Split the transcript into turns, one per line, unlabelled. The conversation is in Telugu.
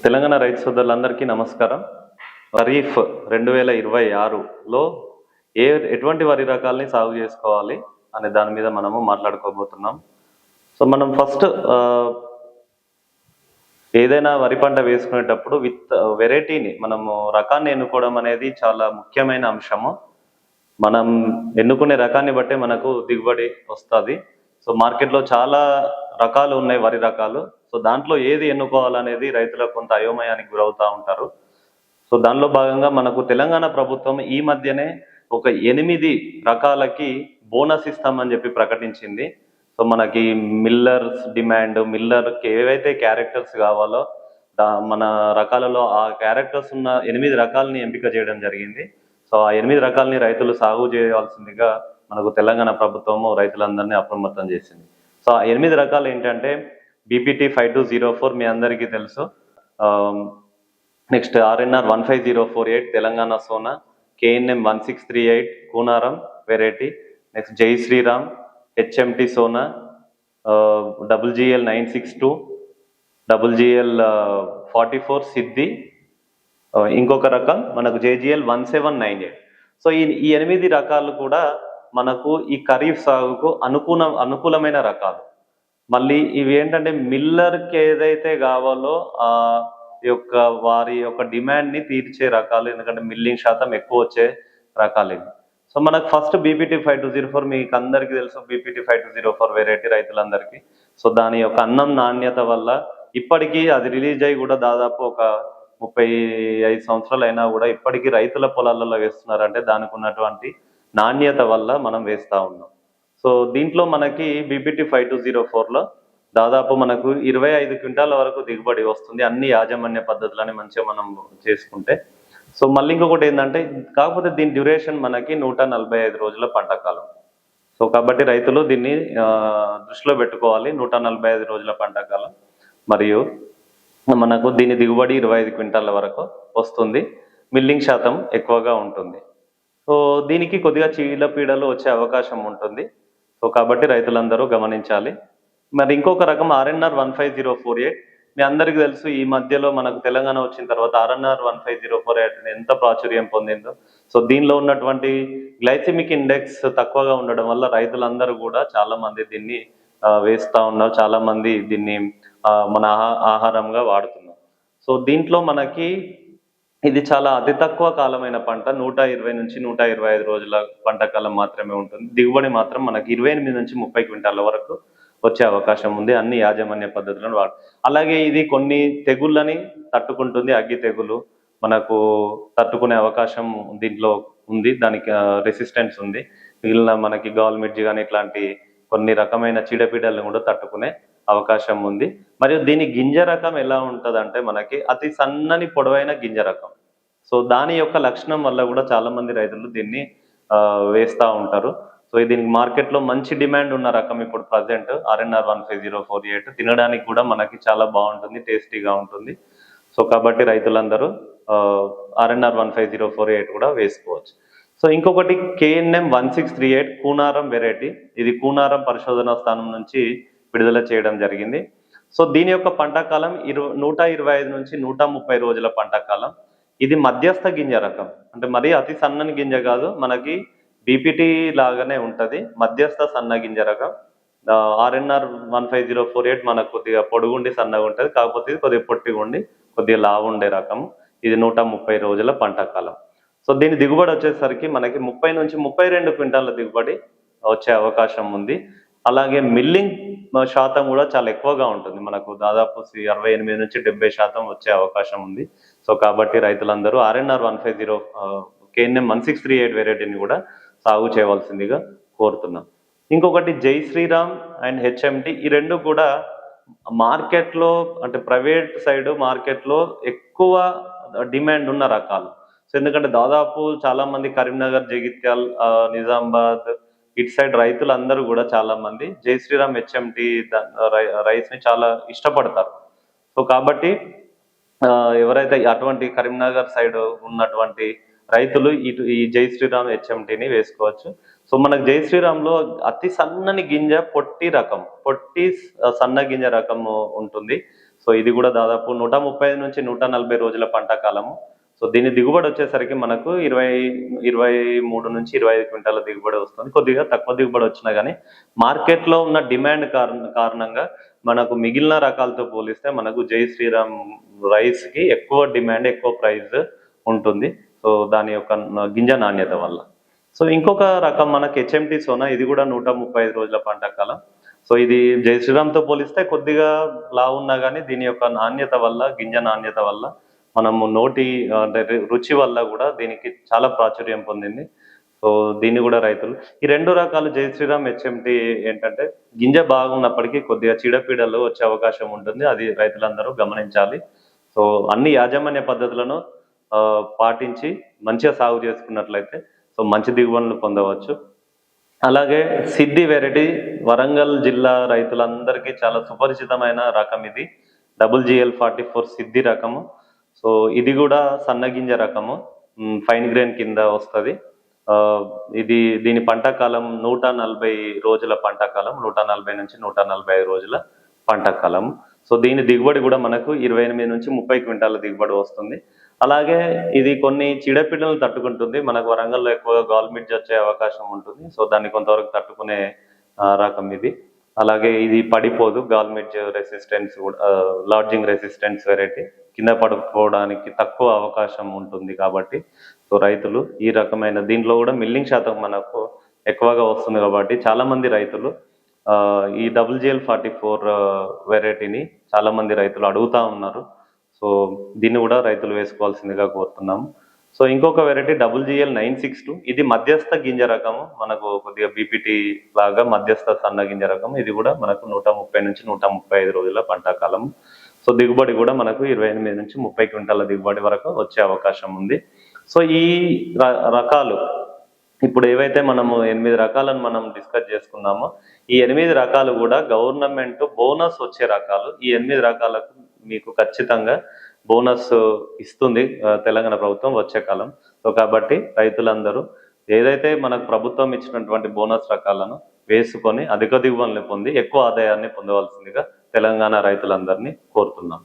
తెలంగాణ రైతు సోదరులందరికీ నమస్కారం. ఖరీఫ్ 2026లో ఎటువంటి వరి రకాలని సాగు చేసుకోవాలి అనే దాని మీద మనము మాట్లాడుకోబోతున్నాం. సో మనం ఫస్ట్ ఏదైనా వరి పంట వేసుకునేటప్పుడు వెరైటీని మనము రకాన్ని ఎన్నుకోవడం అనేది చాలా ముఖ్యమైన అంశము. మనం ఎన్నుకునే రకాన్ని బట్టే మనకు దిగుబడి వస్తుంది. సో మార్కెట్లో చాలా రకాలు ఉన్నాయి వరి రకాలు. సో దాంట్లో ఏది ఎన్నుకోవాలనేది రైతులకు కొంత అయోమయానికి గురవుతూ ఉంటారు. సో దానిలో భాగంగా మనకు తెలంగాణ ప్రభుత్వం ఈ మధ్యనే ఒక 8 రకాలకి బోనస్ ఇస్తామని చెప్పి ప్రకటించింది. సో మనకి మిల్లర్కి ఏవైతే క్యారెక్టర్స్ కావాలో మన రకాలలో ఆ క్యారెక్టర్స్ ఉన్న 8 రకాలని ఎంపిక చేయడం జరిగింది. సో ఆ 8 రకాలని రైతులు సాగు చేయాల్సిందిగా మనకు తెలంగాణ ప్రభుత్వము రైతులందరినీ అప్రమత్తం చేసింది. సో ఆ 8 రకాలు ఏంటంటే BPT 5204 మీ అందరికీ తెలుసు. Next RNR 15048 Telangana Sona, KNM 1638 Koonaram variety, next జై Sriram, HMT Sona, GGL 962, GGL 44 సిద్ధి, ఇంకొక రకం మనకు JGL 1798. సో ఈ 8 రకాలు కూడా మనకు ఈ ఖరీఫ్ సాగుకు అనుకూలమైన రకాలు. మళ్ళీ ఇవి ఏంటంటే మిల్లర్కి ఏదైతే కావాలో వారి యొక్క డిమాండ్ని తీర్చే రకాలు, ఎందుకంటే మిల్లింగ్ శాతం ఎక్కువ వచ్చే రకాలు ఇవి. సో మనకు ఫస్ట్ BPT 5204 మీకు అందరికీ తెలుసు. BPT 5204 వెరైటీ రైతులందరికీ. సో దాని యొక్క అన్నం నాణ్యత వల్ల ఇప్పటికీ అది రిలీజ్ అయ్యి కూడా దాదాపు ఒక 35 సంవత్సరాలు అయినా కూడా ఇప్పటికీ రైతుల పొలాలలో వేస్తున్నారంటే దానికి ఉన్నటువంటి నాణ్యత వల్ల మనం వేస్తూ ఉన్నాం. సో దీంట్లో మనకి BPT 5204లో దాదాపు మనకు 25 క్వింటాల వరకు దిగుబడి వస్తుంది, అన్ని యాజమాన్య పద్ధతులని మంచిగా మనం చేసుకుంటే. సో మళ్ళీ ఇంకొకటి ఏంటంటే, కాకపోతే దీని డ్యూరేషన్ మనకి 145 రోజుల పంట కాలం. సో కాబట్టి రైతులు దీన్ని దృష్టిలో పెట్టుకోవాలి. 145 రోజుల పంట కాలం, మరియు మనకు దీని దిగుబడి 25 క్వింటాల వరకు వస్తుంది. మిల్లింగ్ శాతం ఎక్కువగా ఉంటుంది. సో దీనికి కొద్దిగా చీడపీడలు వచ్చే అవకాశం ఉంటుంది. సో కాబట్టి రైతులందరూ గమనించాలి. మరి ఇంకొక రకం RNR 15048 మీ అందరికీ తెలుసు. ఈ మధ్యలో మనకు తెలంగాణ వచ్చిన తర్వాత RNR 15048 ఎంత ప్రాచుర్యం పొందిందో. సో దీనిలో ఉన్నటువంటి గ్లైసెమిక్ ఇండెక్స్ తక్కువగా ఉండడం వల్ల రైతులందరూ కూడా చాలా మంది దీన్ని వేస్తూ ఉన్నారు. చాలా మంది దీన్ని మన ఆహారంగా వాడుతున్నారు. సో దీంట్లో మనకి ఇది చాలా అతి తక్కువ కాలమైన పంట. 120 నుంచి 125 రోజుల పంట కాలం మాత్రమే ఉంటుంది. దిగుబడి మాత్రం మనకి 28 నుంచి 30 క్వింటాల వరకు వచ్చే అవకాశం ఉంది, అన్ని యాజమాన్య పద్ధతులను అలాగే ఇది కొన్ని తెగుళ్ళని తట్టుకుంటుంది. అగ్గి తెగులు మనకు తట్టుకునే అవకాశం దీంట్లో ఉంది, దానికి రెసిస్టెన్స్ ఉంది. మిగిలిన మనకి గవర్నమెంట్ కానీ ఇట్లాంటి కొన్ని రకమైన చీడపీడలను కూడా తట్టుకునే అవకాశం ఉంది. మరియు దీని గింజ రకం ఎలా ఉంటుందంటే మనకి అతి సన్నని పొడవైన గింజ రకం. సో దాని యొక్క లక్షణం వల్ల కూడా చాలా మంది రైతులు దీన్ని వేస్తూ ఉంటారు. సో దీనికి మార్కెట్లో మంచి డిమాండ్ ఉన్న రకం ఇప్పుడు ప్రజెంట్ RNR 15048. తినడానికి కూడా మనకి చాలా బాగుంటుంది, టేస్టీగా ఉంటుంది. సో కాబట్టి రైతులందరూ RNR 15048 కూడా వేసుకోవచ్చు. సో ఇంకొకటి KNM 1638 కూనారం వెరైటీ. ఇది కూనారం పరిశోధనా స్థానం నుంచి విడుదల చేయడం జరిగింది. సో దీని యొక్క పంట కాలం 125 నుంచి 130 రోజుల పంట కాలం. ఇది మధ్యస్థ గింజ రకం, అంటే మరీ అతి సన్నని గింజ కాదు, మనకి BPT లాగానే ఉంటుంది, మధ్యస్థ సన్న గింజ రకం. RNR 15048 మనకు కొద్దిగా పొడుగుండి సన్నగా ఉంటుంది, కాకపోతే ఇది కొద్దిగా పొట్టిగా ఉండి కొద్దిగా లావు ఉండే రకం. ఇది 130 రోజుల పంట కాలం. సో దీని దిగుబడి వచ్చేసరికి మనకి 30 నుంచి 32 క్వింటాల దిగుబడి వచ్చే అవకాశం ఉంది. అలాగే మిల్లింగ్ శాతం కూడా చాలా ఎక్కువగా ఉంటుంది, మనకు దాదాపు 68 నుంచి 70% వచ్చే అవకాశం ఉంది. సో కాబట్టి రైతులందరూ RNR 150 KNM 1638 వెరైటీని కూడా సాగు చేయవలసిందిగా కోరుతున్నాం. ఇంకొకటి జై శ్రీరామ్ అండ్ HMT, ఈ రెండు కూడా మార్కెట్లో అంటే ప్రైవేట్ సైడ్ మార్కెట్లో ఎక్కువ డిమాండ్ ఉన్న రకాలు. సో ఎందుకంటే దాదాపు చాలా మంది కరీంనగర్, జగిత్యాల్, నిజామాబాద్ ఇటు సైడ్ రైతులందరూ కూడా చాలా మంది జై శ్రీరామ్ HMT రైస్ ని చాలా ఇష్టపడతారు. సో కాబట్టి ఎవరైతే అటువంటి కరీంనగర్ సైడ్ ఉన్నటువంటి రైతులు ఈ జై శ్రీరామ్ HMTని వేసుకోవచ్చు. సో మనకు జై శ్రీరామ్లో అతి సన్నని గింజ పొట్టి సన్న గింజ రకము ఉంటుంది. సో ఇది కూడా దాదాపు 135 నుంచి 140 రోజుల పంట కాలము. సో దీని దిగుబడి వచ్చేసరికి మనకు 23 నుంచి 25 క్వింటాల దిగుబడి వస్తుంది. కొద్దిగా తక్కువ దిగుబడి వచ్చినా కానీ మార్కెట్లో ఉన్న డిమాండ్ కారణంగా మనకు మిగిలిన రకాలతో పోలిస్తే మనకు జై శ్రీరామ్ రైస్కి ఎక్కువ డిమాండ్, ఎక్కువ ప్రైస్ ఉంటుంది. సో దాని యొక్క గింజ నాణ్యత వల్ల. సో ఇంకొక రకం మనకు హెచ్ఎంటి సోనా, ఇది కూడా 135 రోజుల పంట కాలం. సో ఇది జై శ్రీరామ్తో పోలిస్తే కొద్దిగా లావు ఉన్నా కానీ దీని యొక్క నాణ్యత వల్ల, గింజ నాణ్యత వల్ల మనము నోటి అంటే రుచి వల్ల కూడా దీనికి చాలా ప్రాచుర్యం పొందింది. సో దీన్ని కూడా రైతులు ఈ రెండు రకాలు జై శ్రీరామ్ హెచ్ఎంటి ఏంటంటే గింజ బాగున్నప్పటికీ కొద్దిగా చీడపీడలు వచ్చే అవకాశం ఉంటుంది. అది రైతులందరూ గమనించాలి. సో అన్ని యాజమాన్య పద్ధతులను పాటించి మంచిగా సాగు చేసుకున్నట్లయితే సో మంచి దిగుబడులు పొందవచ్చు. అలాగే సిద్ధి వెరైటీ వరంగల్ జిల్లా రైతులందరికీ చాలా సుపరిచితమైన రకం ఇది. GL44 సిద్ధి రకము. సో ఇది కూడా సన్నగింజ రకము, ఫైన్ గ్రెయిన్ కింద వస్తుంది. దీని పంట కాలం 140 రోజుల పంట కాలం, 140 నుంచి 145 రోజుల పంట కాలం. సో దీని దిగుబడి కూడా మనకు 28 నుంచి 30 క్వింటాల దిగుబడి వస్తుంది. అలాగే ఇది కొన్ని చీడపీడలను తట్టుకుంటుంది. మనకు వరంగల్లో ఎక్కువగా గాల్మిడ్జ్ వచ్చే అవకాశం ఉంటుంది. సో దాన్ని కొంతవరకు తట్టుకునే రకం ఇది. అలాగే ఇది పడిపోదు, గాల్మిడ్జ్ రెసిస్టెన్స్ లాడ్జింగ్ రెసిస్టెన్స్ వెరైటీ, కింద పడిపోవడానికి తక్కువ అవకాశం ఉంటుంది కాబట్టి సో రైతులు ఈ రకమైన దీంట్లో కూడా మిల్లింగ్ శాతం మనకు ఎక్కువగా వస్తుంది కాబట్టి చాలా మంది రైతులు ఈ GL44 వెరైటీని చాలా మంది రైతులు అడుగుతా ఉన్నారు. సో దీన్ని కూడా రైతులు వేసుకోవాల్సిందిగా కోరుతున్నాము. సో ఇంకొక వెరైటీ GL962, ఇది మధ్యస్థ గింజ రకము, మనకు కొద్దిగా బీపీటీ లాగా మధ్యస్థ సన్న గింజ రకము. ఇది కూడా మనకు 130 నుంచి 135 రోజుల పంట కాలం. సో దిగుబడి కూడా మనకు 28 నుంచి 30 క్వింటాల దిగుబడి వరకు వచ్చే అవకాశం ఉంది. సో ఈ రకాలు ఇప్పుడు ఏవైతే మనము 8 రకాలను మనం డిస్కస్ చేసుకున్నామో ఈ 8 రకాలు కూడా గవర్నమెంట్ బోనస్ వచ్చే రకాలు. ఈ 8 రకాలకు మీకు ఖచ్చితంగా బోనస్ ఇస్తుంది తెలంగాణ ప్రభుత్వం వచ్చే కాలం. సో కాబట్టి రైతులందరూ ఏదైతే మనకు ప్రభుత్వం ఇచ్చినటువంటి బోనస్ రకాలను వేసుకొని అధిక దిగుబడులు పొంది ఎక్కువ ఆదాయాన్ని పొందవలసిందిగా తెలంగాణ రైతులందరినీ కోరుతున్నాం.